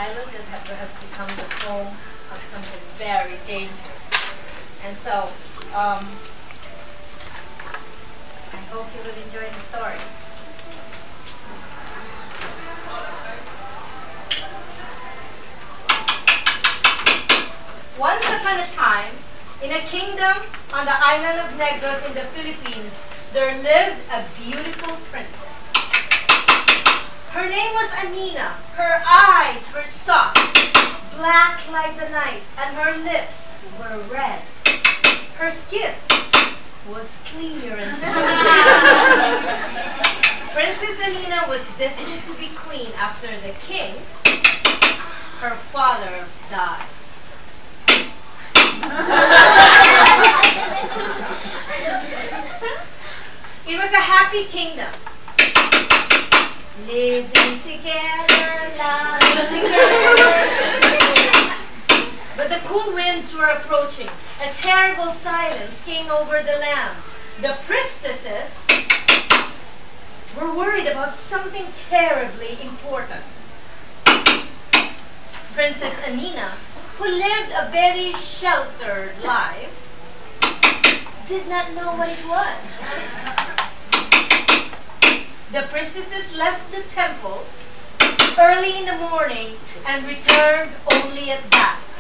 island that has become the home of something very dangerous. And so, I hope you will enjoy the story. Once upon a time, in a kingdom on the island of Negros in the Philippines, there lived a beautiful princess. Her name was Anina. Her eyes were soft, black like the night, and her lips were red. Her skin was clear and smooth. Princess Anina was destined to be queen after the king, her father, dies. It was a happy kingdom. Living together, loving together. But the cool winds were approaching. A terrible silence came over the land. The priestesses were worried about something terribly important. Princess Anina, who lived a very sheltered life, did not know what it was. The priestesses left the temple early in the morning and returned only at dusk.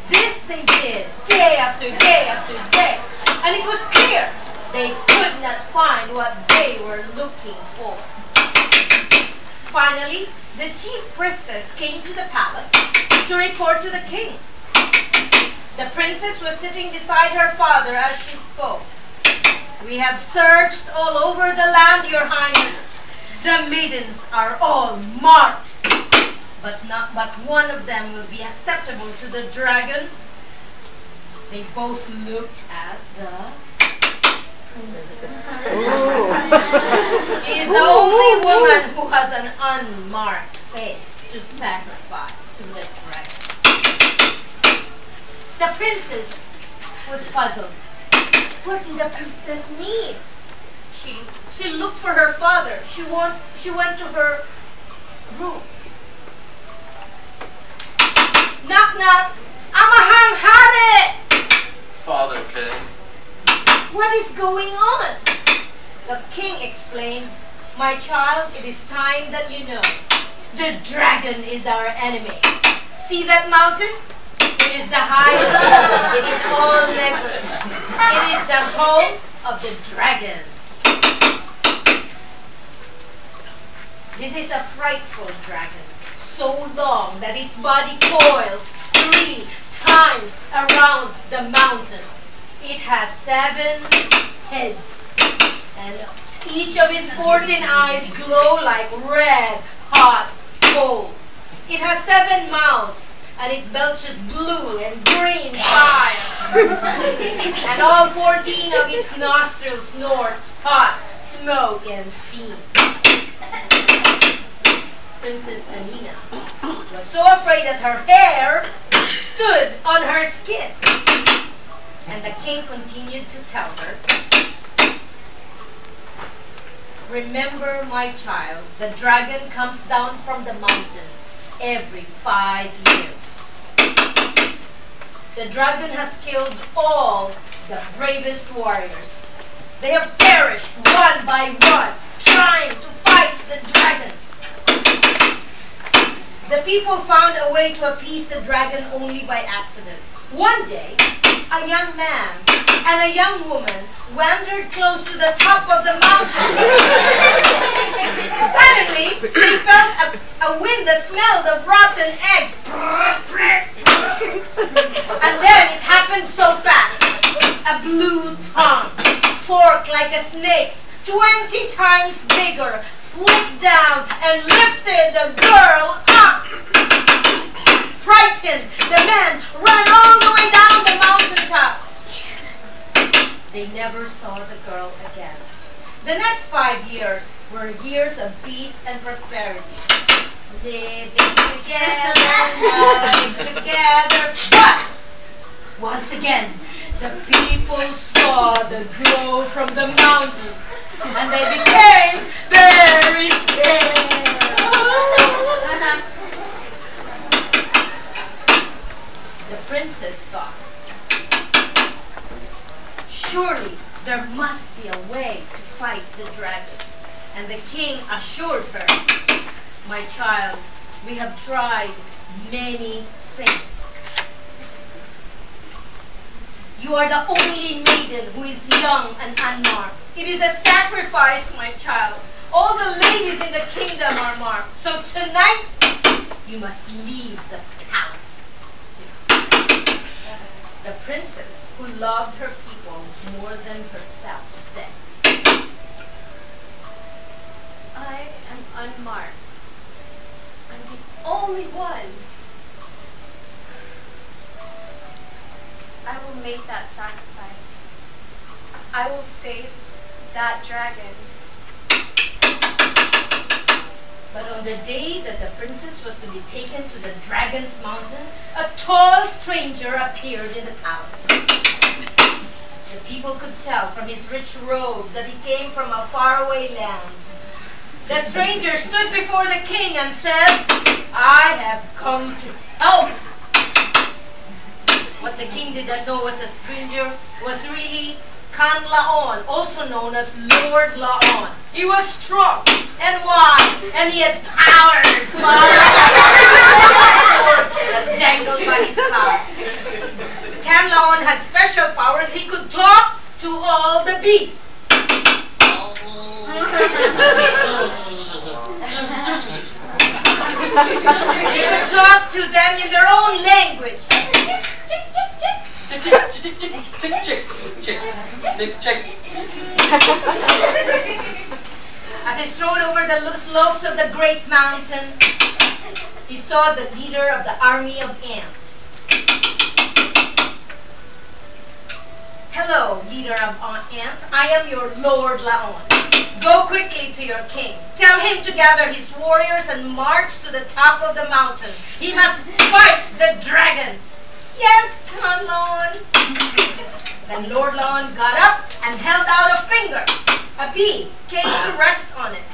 This they did day after day after day, and it was clear they could not find what they were looking for. Finally, the chief priestess came to the palace to report to the king. The princess was sitting beside her father as she spoke. "We have searched all over the land, your highness. The maidens are all marked, but one of them will be acceptable to the dragon." They both looked at the princess. She is the only woman who has an unmarked face to sacrifice to the dragon. The princess was puzzled. What did the priestess mean? She looked for her father. She went to her room. Knock knock. Amahang hari! Father King. What is going on? The king explained, "My child, it is time that you know. The dragon is our enemy. See that mountain? It is the highest in all Negros. It is the home of the dragon. This is a frightful dragon, so long that its body coils 3 times around the mountain. It has 7 heads, and each of its 14 eyes glow like red hot coals. It has 7 mouths, and it belches blue and green fire. And all 14 of its nostrils snort hot smoke and steam." Princess Anina was so afraid that her hair stood on her skin. And the king continued to tell her, "Remember, my child, the dragon comes down from the mountain every 5 years. The dragon has killed all the bravest warriors. They have perished one by one, trying to fight the dragon. The people found a way to appease the dragon only by accident. One day, a young man and a young woman wandered close to the top of the mountain. Suddenly, they felt a wind that smelled of rotten eggs. And then it happened so fast. A blue tongue, forked like a snake's, 20 times bigger, flipped down and lifted the girl up. Frightened, the men ran all the way down the mountaintop. They never saw the girl again. The next 5 years were years of peace and prosperity. Living together, loving together. But once again, the people saw the glow from the mountain, and they became very scared. this thought. Surely there must be a way to fight the dragons. And the king assured her, "My child, we have tried many things. You are the only maiden who is young and unmarked. It is a sacrifice, my child. All the ladies in the kingdom are marked. So tonight, you must leave the palace." The princess, who loved her people more than herself, said, I am unmarked. I'm the only one. I will make that sacrifice. I will face that dragon. But on the day that the princess was to be taken to the dragon's mountain, a tall stranger appeared in the palace. The people could tell from his rich robes that he came from a faraway land. The stranger stood before the king and said, "I have come to help." What the king did not know was the stranger was really Laon, also known as Lord Laon. He was strong and wise, and he had powers that dangled by his side. Laon had special powers. He could talk to all the beasts. He could talk to them in their own language. As he strode over the slopes of the great mountain, he saw the leader of the army of ants. "Hello, leader of ants. I am your Lord Laon. Go quickly to your king. Tell him to gather his warriors and march to the top of the mountain. He must fight the dragon." "Yes, Laon." Then Lord Laon got up and held out a finger. A bee came to rest on it.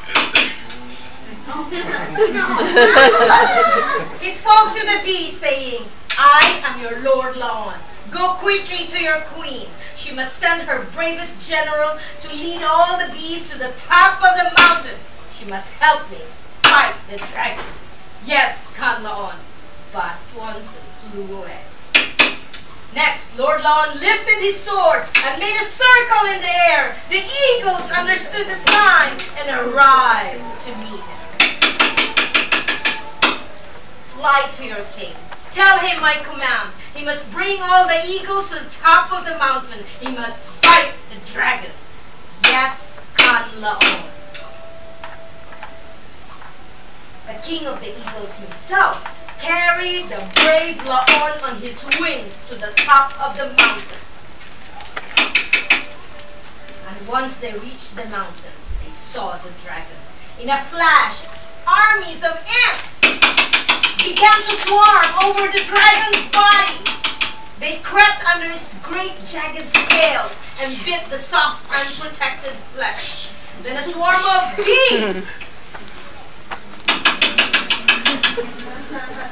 He spoke to the bee, saying, "I am your Lord Laon. Go quickly to your queen. She must send her bravest general to lead all the bees to the top of the mountain. She must help me fight the dragon." "Yes, Laon," buzzed once and flew away. Next, Lord Laon lifted his sword and made a circle in the air. The eagles understood the sign and arrived to meet him. "Fly to your king. Tell him my command. He must bring all the eagles to the top of the mountain. He must fight the dragon." "Yes, Laon." The king of the eagles himself carried the brave Laon on his wings to the top of the mountain. And once they reached the mountain, they saw the dragon. In a flash, armies of ants began to swarm over the dragon's body. They crept under its great jagged scales and bit the soft, unprotected flesh. Then a swarm of bees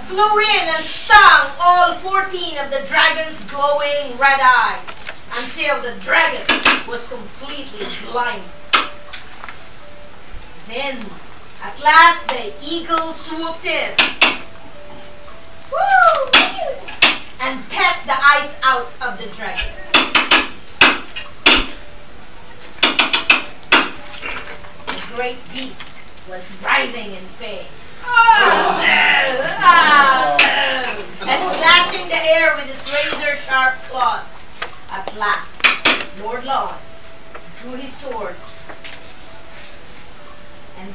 flew in and stung all 14 of the dragon's glowing red eyes until the dragon was completely blind. Then, at last, the eagle swooped in and pecked the eyes out of the dragon. The great beast was writhing in pain and slashing the air with his razor-sharp claws. At last, Lord Laon drew his sword and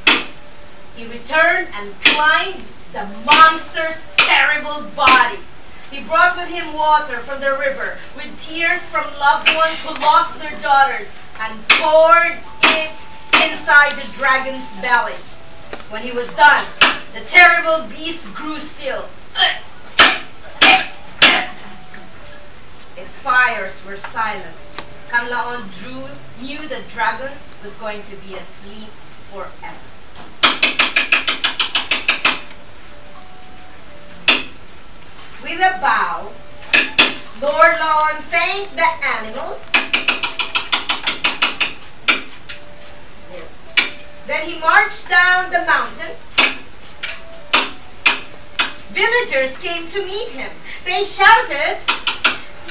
he returned and climbed the monster's terrible body. He brought with him water from the river with tears from loved ones who lost their daughters and poured it inside the dragon's belly. When he was done, the terrible beast grew still. Its fires were silent. Laon knew the dragon was going to be asleep forever. With a bow, Lord Laon thanked the animals. Then he marched down the mountain. Villagers came to meet him. They shouted,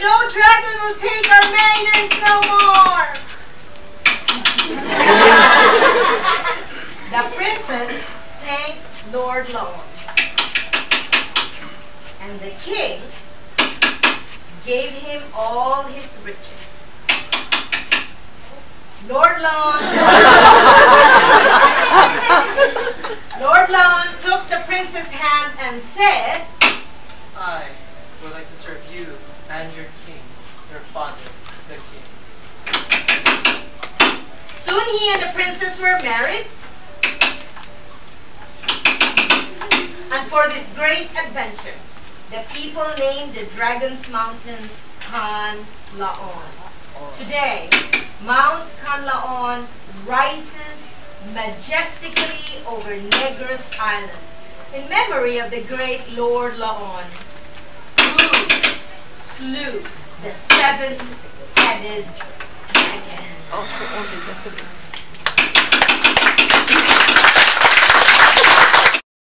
"No dragon will take our maidens no more!" The princess thanked Lord Laon. And the king gave him all his riches. Lord Laon took the princess' hand and said, I would like to serve you and your king, your father, the king. Soon he and the princess were married. And for this great adventure, the people named the Dragon's Mountain Laon. Today, Mount Laon rises majestically over Negros Island in memory of the great Lord Laon, who slew the seven-headed dragon.